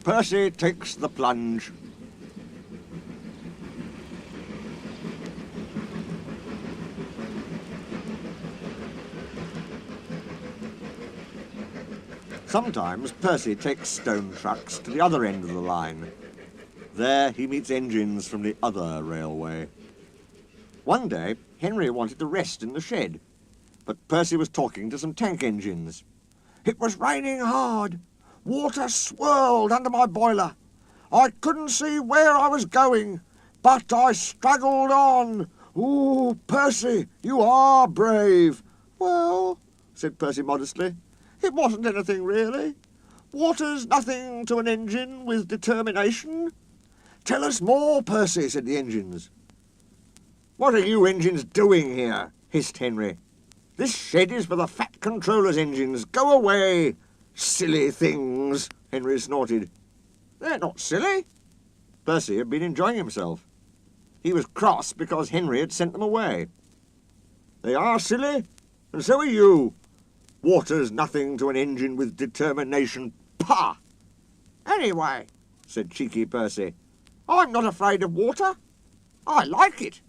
Percy takes the plunge. Sometimes Percy takes stone trucks to the other end of the line. There he meets engines from the other railway. One day, Henry wanted to rest in the shed, but Percy was talking to some tank engines. It was raining hard. Water swirled under my boiler. I couldn't see where I was going, but I struggled on. Ooh, Percy, you are brave. Well, said Percy modestly, it wasn't anything really. Water's nothing to an engine with determination. Tell us more, Percy, said the engines. What are you engines doing here? Hissed Henry. This shed is for the Fat Controller's engines. Go away. Silly things, Henry snorted. They're not silly. Percy had been enjoying himself. He was cross because Henry had sent them away. They are silly, and so are you. Water's nothing to an engine with determination. Pah! Anyway, said cheeky Percy, I'm not afraid of water. I like it.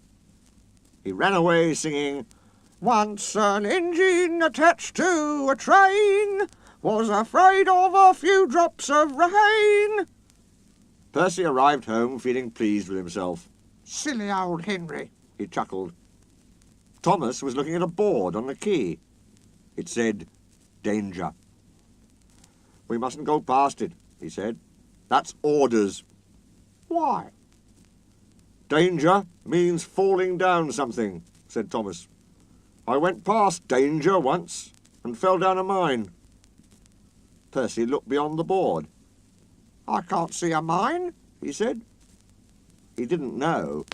He ran away singing, once an engine attached to a train was afraid of a few drops of rain. Percy arrived home feeling pleased with himself. Silly old Henry, he chuckled. Thomas was looking at a board on the quay. It said, danger. We mustn't go past it, he said. That's orders. Why? Danger means falling down something, said Thomas. I went past danger once and fell down a mine. Percy looked beyond the board. I can't see a mine, he said. He didn't know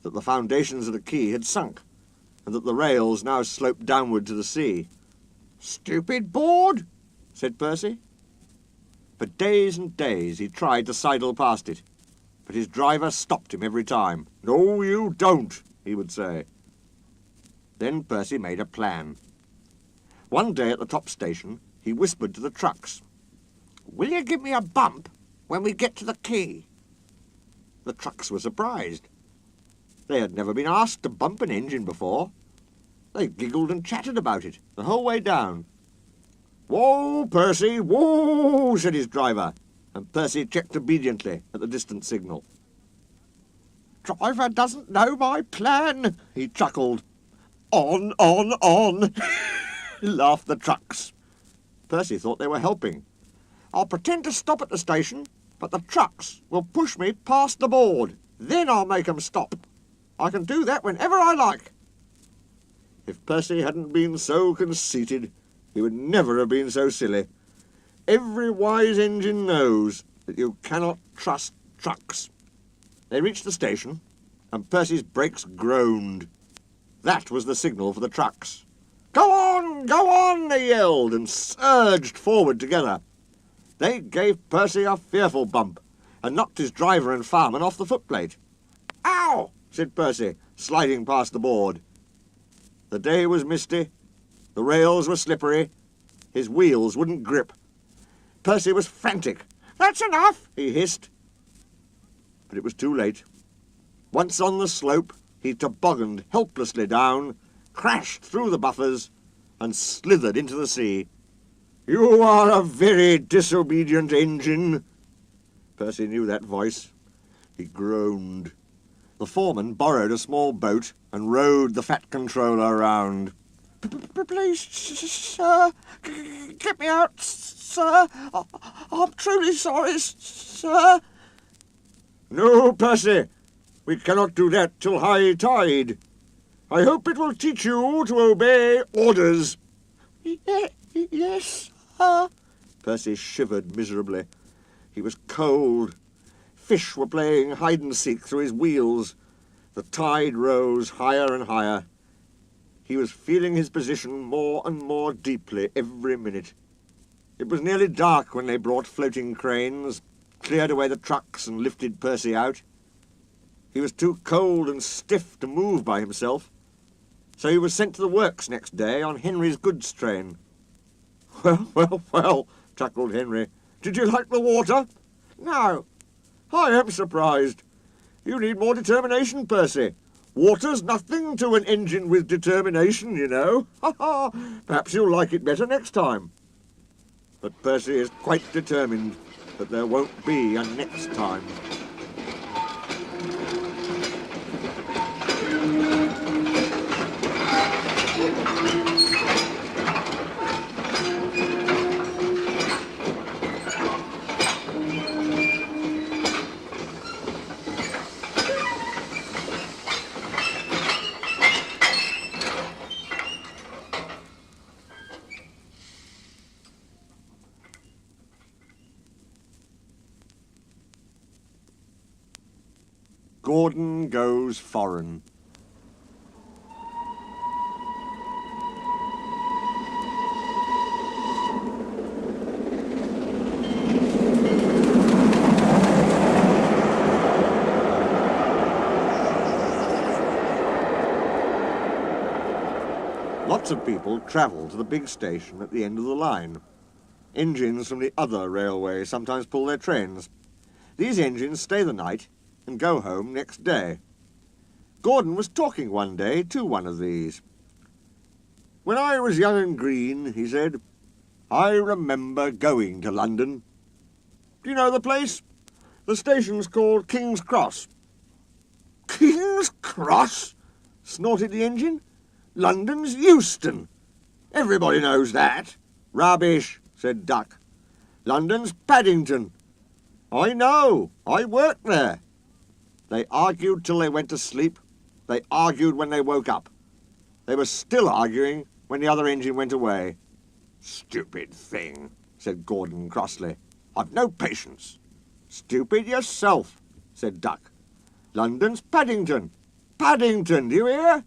that the foundations of the quay had sunk and that the rails now sloped downward to the sea. Stupid board, said Percy. For days and days he tried to sidle past it, but his driver stopped him every time. No, you don't, he would say. Then Percy made a plan. One day at the top station, he whispered to the trucks, Will you give me a bump when we get to the quay? The trucks were surprised. They had never been asked to bump an engine before. They giggled and chatted about it the whole way down. Whoa, Percy, whoa, said his driver, and Percy checked obediently at the distant signal. Driver doesn't know my plan, he chuckled. On, laughed the trucks. Percy thought they were helping. I'll pretend to stop at the station, but the trucks will push me past the board. Then I'll make 'em stop. I can do that whenever I like. If Percy hadn't been so conceited, he would never have been so silly. Every wise engine knows that you cannot trust trucks. They reached the station, and Percy's brakes groaned. That was the signal for the trucks. Go on, they yelled, and surged forward together. They gave Percy a fearful bump, and knocked his driver and fireman off the footplate. Ow, said Percy, sliding past the board. The day was misty, the rails were slippery, his wheels wouldn't grip. Percy was frantic. That's enough, he hissed. But it was too late. Once on the slope, he tobogganed helplessly down, crashed through the buffers, and slithered into the sea. You are a very disobedient engine. Percy knew that voice. He groaned. The foreman borrowed a small boat and rowed the Fat Controller around. Please, sir, get me out, sir. I'm truly sorry, sir. No, Percy, we cannot do that till high tide. I hope it will teach you to obey orders. Yes, sir. Percy shivered miserably. He was cold. Fish were playing hide-and-seek through his wheels. The tide rose higher and higher. He was feeling his position more and more deeply every minute. It was nearly dark when they brought floating cranes, cleared away the trucks and lifted Percy out. He was too cold and stiff to move by himself, so he was sent to the works next day on Henry's goods train. Well, chuckled Henry. Did you like the water? No. I am surprised. You need more determination, Percy. Water's nothing to an engine with determination, you know. Ha ha! Perhaps you'll like it better next time. But Percy is quite determined that there won't be a next time. Gordon goes foreign. Lots of people travel to the big station at the end of the line. Engines from the other railway sometimes pull their trains. These engines stay the night and go home next day. Gordon was talking one day to one of these. "When I was young and green," he said, "I remember going to London. Do you know the place? The station's called King's Cross." "King's Cross?" snorted the engine. "London's Euston. Everybody knows that." "Rubbish," said Duck. "London's Paddington." "I know. I worked there." They argued till they went to sleep. They argued when they woke up. They were still arguing when the other engine went away. "Stupid thing," said Gordon crossly. "I've no patience." "Stupid yourself," said Duck. "London's Paddington. Paddington, do you hear?"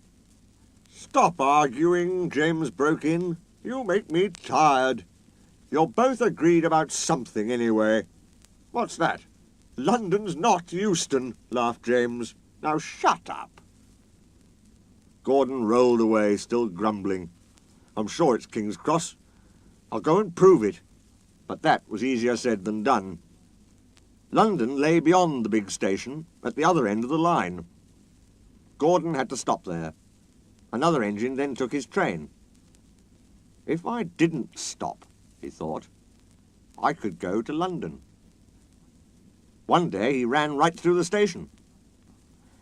"Stop arguing," James broke in. "You make me tired. You're both agreed about something anyway." "What's that?" "London's not Euston," laughed James. "Now shut up." Gordon rolled away, still grumbling. "I'm sure it's King's Cross. I'll go and prove it." But that was easier said than done. London lay beyond the big station, at the other end of the line. Gordon had to stop there. Another engine then took his train. "If I didn't stop," he thought, "I could go to London." One day he ran right through the station.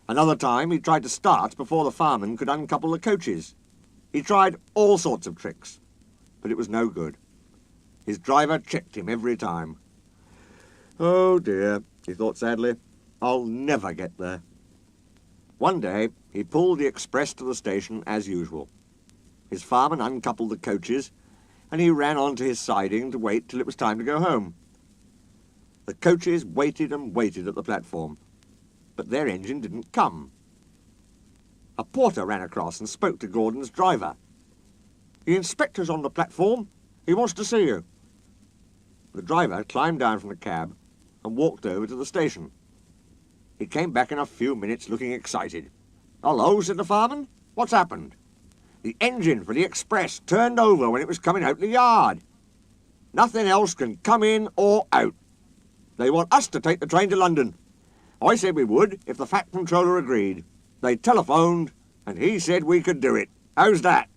Another time he tried to start before the fireman could uncouple the coaches. He tried all sorts of tricks, but it was no good. His driver checked him every time. "Oh dear," he thought sadly, "I'll never get there." One day he pulled the express to the station as usual. His fireman uncoupled the coaches, and he ran on to his siding to wait till it was time to go home. The coaches waited and waited at the platform, but their engine didn't come. A porter ran across and spoke to Gordon's driver. "The inspector's on the platform. He wants to see you." The driver climbed down from the cab and walked over to the station. He came back in a few minutes looking excited. "Hello," said the fireman. "What's happened?" "The engine for the express turned over when it was coming out the yard. Nothing else can come in or out. They want us to take the train to London. I said we would if the Fat Controller agreed. They telephoned and he said we could do it. How's that?"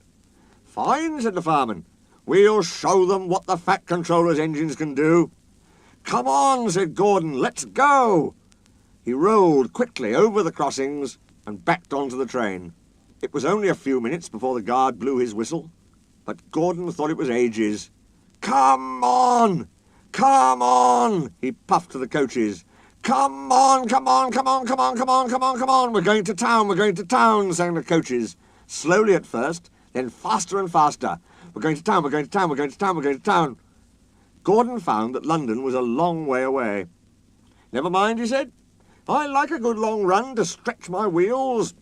"Fine," said the fireman. "We'll show them what the Fat Controller's engines can do." "Come on," said Gordon, "let's go." He rolled quickly over the crossings and backed onto the train. It was only a few minutes before the guard blew his whistle, but Gordon thought it was ages. "Come on! Come on!" he puffed to the coaches. "Come on, come on, come on, come on, come on, come on, come on! We're going to town, we're going to town," sang the coaches. Slowly at first, then faster and faster. "We're going to town, we're going to town, we're going to town, we're going to town." Gordon found that London was a long way away. "Never mind," he said. "I like a good long run to stretch my wheels."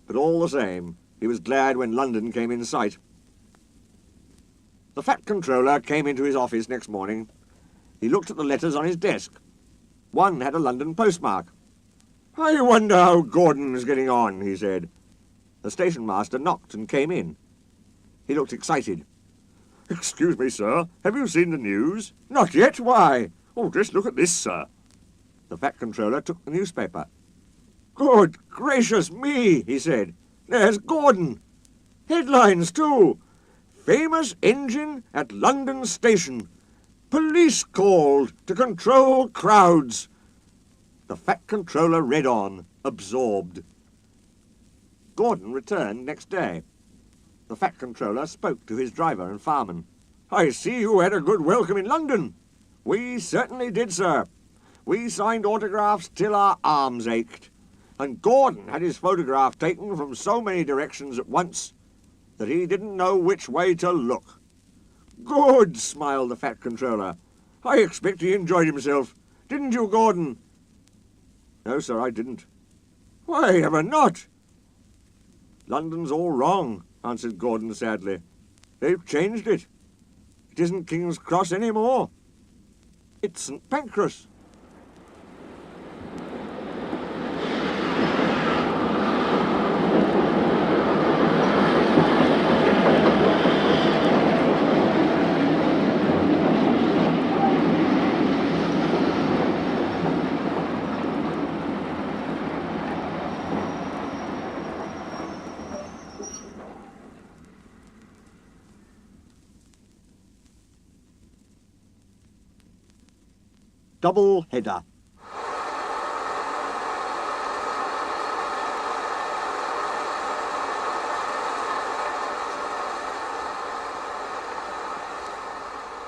But all the same, he was glad when London came in sight. The Fat Controller came into his office next morning. He looked at the letters on his desk. One had a London postmark. "I wonder how Gordon's getting on," he said. The station master knocked and came in. He looked excited. "Excuse me, sir, have you seen the news?" "Not yet. Why? "Oh, just look at this, sir." The Fat Controller took the newspaper. "Good gracious me," he said. "There's Gordon. Headlines, too. Famous engine at London station. Police called to control crowds." The Fat Controller read on, absorbed. Gordon returned next day. The Fat Controller spoke to his driver and fireman. "I see you had a good welcome in London." "We certainly did, sir. We signed autographs till our arms ached. And Gordon had his photograph taken from so many directions at once that he didn't know which way to look." "Good," smiled the Fat Controller. "I expect he enjoyed himself. Didn't you, Gordon?" "No, sir, I didn't." "Why ever not?" "London's all wrong," answered Gordon sadly. "They've changed it. It isn't King's Cross any more. It's St. Pancras." Double header.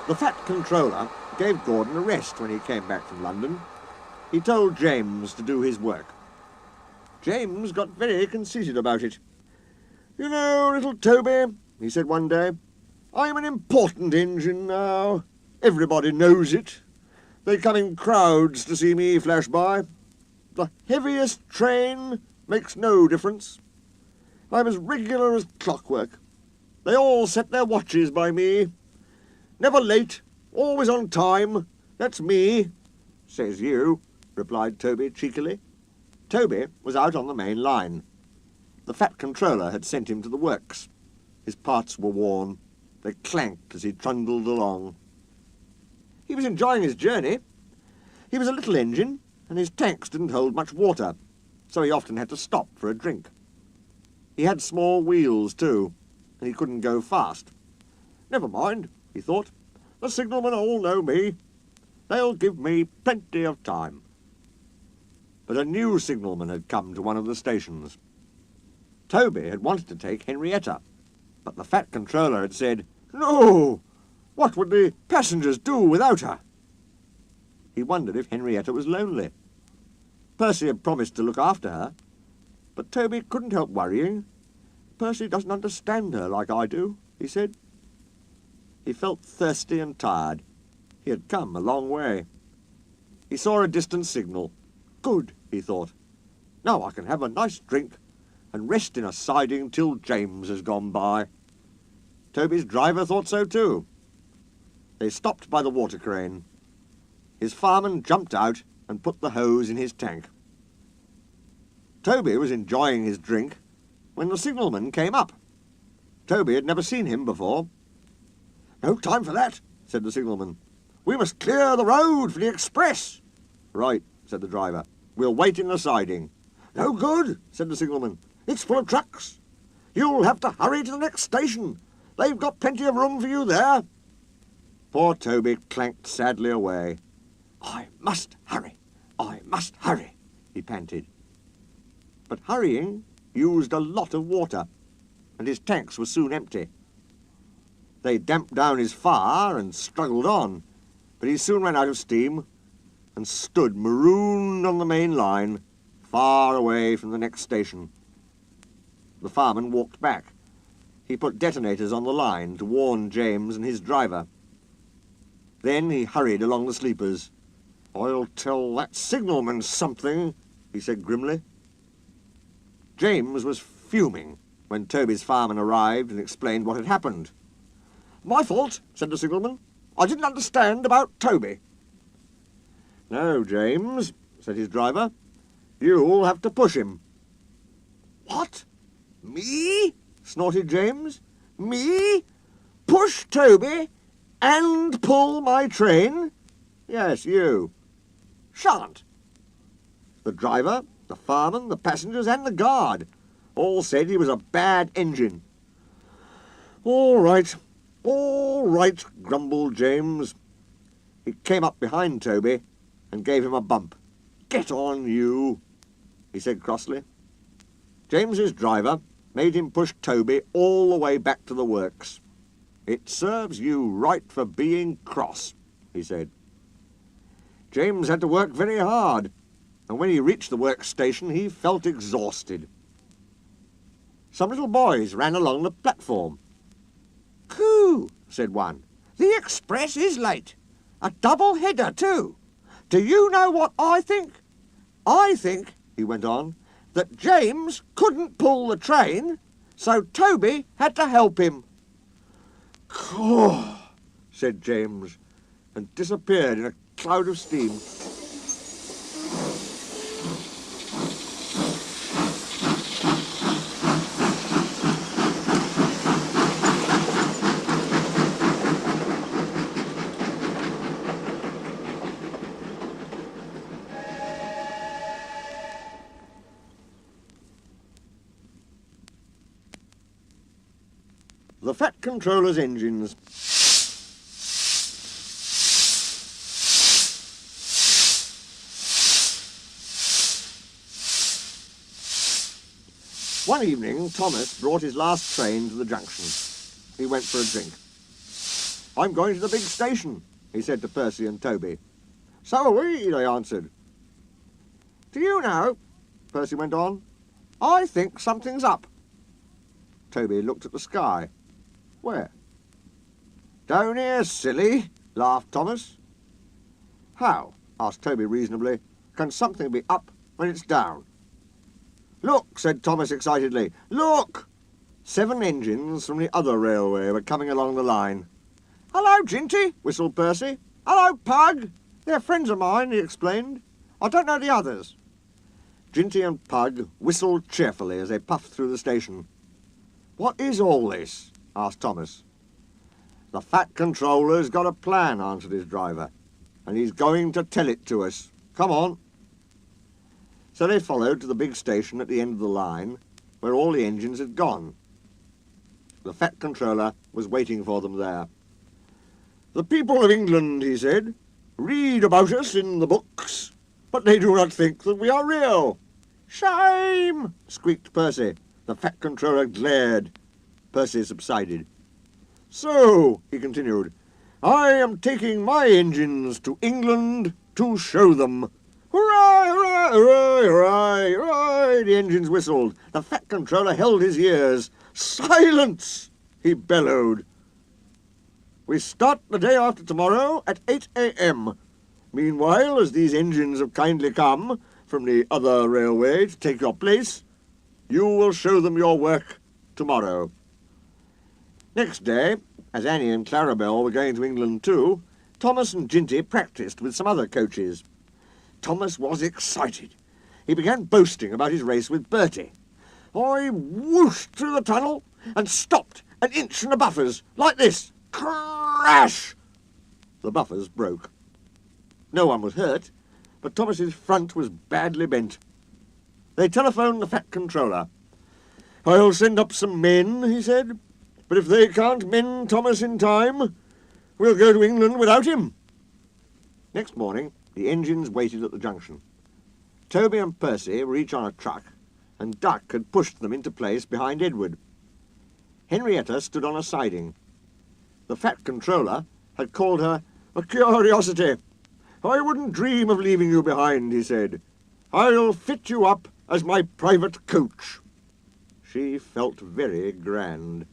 The Fat Controller gave Gordon a rest when he came back from London. He told James to do his work. James got very conceited about it. "You know, little Toby," he said one day, "I'm an important engine now. Everybody knows it. They come in crowds to see me flash by. The heaviest train makes no difference. I'm as regular as clockwork. They all set their watches by me. Never late, always on time. That's me." "Says you," replied Toby cheekily. Toby was out on the main line. The Fat Controller had sent him to the works. His parts were worn. They clanked as he trundled along. He was enjoying his journey. He was a little engine, and his tanks didn't hold much water, so he often had to stop for a drink. He had small wheels, too, and he couldn't go fast. "Never mind," he thought. "The signalmen all know me. They'll give me plenty of time." But a new signalman had come to one of the stations. Toby had wanted to take Henrietta, but the Fat Controller had said, "No! What would the passengers do without her?" He wondered if Henrietta was lonely. Percy had promised to look after her, but Toby couldn't help worrying. "Percy doesn't understand her like I do," he said. He felt thirsty and tired. He had come a long way. He saw a distant signal. "Good," he thought. "Now I can have a nice drink and rest in a siding till James has gone by." Toby's driver thought so too. They stopped by the water crane. His fireman jumped out and put the hose in his tank. Toby was enjoying his drink when the signalman came up. Toby had never seen him before. "No time for that," said the signalman. "We must clear the road for the express." "Right," said the driver. "We'll wait in the siding." "No good," said the signalman. "It's full of trucks. You'll have to hurry to the next station. They've got plenty of room for you there." Poor Toby clanked sadly away. "I must hurry, I must hurry," he panted. But hurrying used a lot of water, and his tanks were soon empty. They damped down his fire and struggled on, but he soon ran out of steam and stood marooned on the main line, far away from the next station. The fireman walked back. He put detonators on the line to warn James and his driver. Then he hurried along the sleepers. "I'll tell that signalman something," he said grimly. James was fuming when Toby's fireman arrived and explained what had happened. "My fault," said the signalman. "I didn't understand about Toby." "No, James," said his driver. "You'll have to push him." "What? Me?" snorted James. "Me? Push Toby and pull my train?" Yes, you. Shan't. The driver, the fireman, the passengers and the guard all said he was a bad engine. All right, grumbled James. He came up behind Toby and gave him a bump. Get on, you, he said crossly. James's driver made him push Toby all the way back to the works. It serves you right for being cross, he said. James had to work very hard, and when he reached the workstation he felt exhausted. Some little boys ran along the platform. "Coo," said one. "The express is late. A double-header too. Do you know what I think? I think," he went on, "that James couldn't pull the train, so Toby had to help him." "Caw," said James, and disappeared in a cloud of steam. The Fat Controller's engines. One evening, Thomas brought his last train to the junction. He went for a drink. "I'm going to the big station," he said to Percy and Toby. "So are we," they answered. "Do you know," Percy went on, "I think something's up." Toby looked at the sky. "Where?" "Down here, silly," laughed Thomas. "How," asked Toby reasonably, "can something be up when it's down?" "Look," said Thomas excitedly. "Look!" 7 engines from the other railway were coming along the line. "Hello, Ginty," whistled Percy. "Hello, Pug. They're friends of mine," he explained. "I don't know the others." Ginty and Pug whistled cheerfully as they puffed through the station. "What is all this?" asked Thomas. "The Fat Controller's got a plan," answered his driver, "and he's going to tell it to us. Come on." So they followed to the big station at the end of the line, where all the engines had gone. The Fat Controller was waiting for them there. "The people of England," he said, "read about us in the books, but they do not think that we are real." "Shame!" squeaked Percy. The Fat Controller glared. Percy subsided. "So," he continued, "I am taking my engines to England to show them. Hurrah, hurrah, hurrah, hurrah, hurrah!" The engines whistled. The Fat Controller held his ears. "Silence!" he bellowed. "We start the day after tomorrow at 8 a.m. Meanwhile, as these engines have kindly come from the other railway to take your place, you will show them your work tomorrow." Next day, as Annie and Clarabel were going to England too, Thomas and Ginty practised with some other coaches. Thomas was excited. He began boasting about his race with Bertie. "I whooshed through the tunnel and stopped an inch from the buffers, like this. Crash!" The buffers broke. No one was hurt, but Thomas's front was badly bent. They telephoned the Fat Controller. "I'll send up some men," he said, "but if they can't mend Thomas in time, we'll go to England without him." Next morning, the engines waited at the junction. Toby and Percy were each on a truck, and Duck had pushed them into place behind Edward. Henrietta stood on a siding. The Fat Controller had called her a curiosity. "I wouldn't dream of leaving you behind," he said. "I'll fit you up as my private coach." She felt very grand.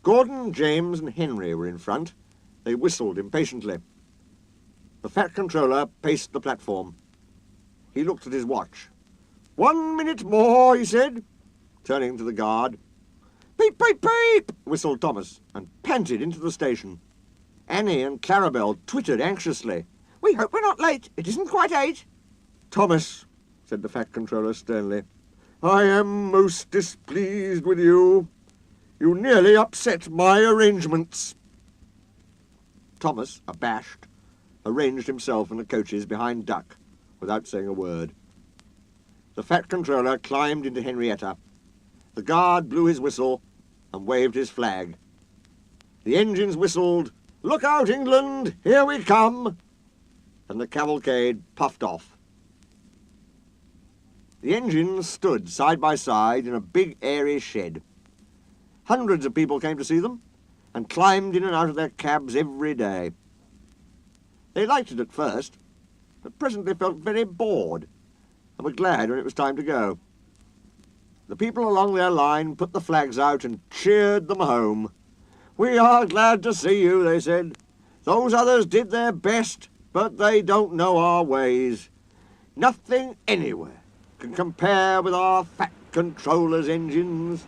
Gordon, James and Henry were in front. They whistled impatiently. The Fat Controller paced the platform. He looked at his watch. "1 minute more," he said, turning to the guard. "Peep, peep, peep," whistled Thomas, and panted into the station. Annie and Clarabel twittered anxiously. "We hope we're not late. It isn't quite 8. "Thomas," said the Fat Controller sternly, "I am most displeased with you. You nearly upset my arrangements." Thomas, abashed, arranged himself and the coaches behind Duck without saying a word. The fat controller climbed into Henrietta. The guard blew his whistle and waved his flag. The engines whistled, "Look out, England, here we come!" and the cavalcade puffed off. The engines stood side by side in a big airy shed. Hundreds of people came to see them and climbed in and out of their cabs every day. They liked it at first, but presently felt very bored and were glad when it was time to go. The people along their line put the flags out and cheered them home. "We are glad to see you," they said. "Those others did their best, but they don't know our ways. Nothing anywhere can compare with our fat controller's engines."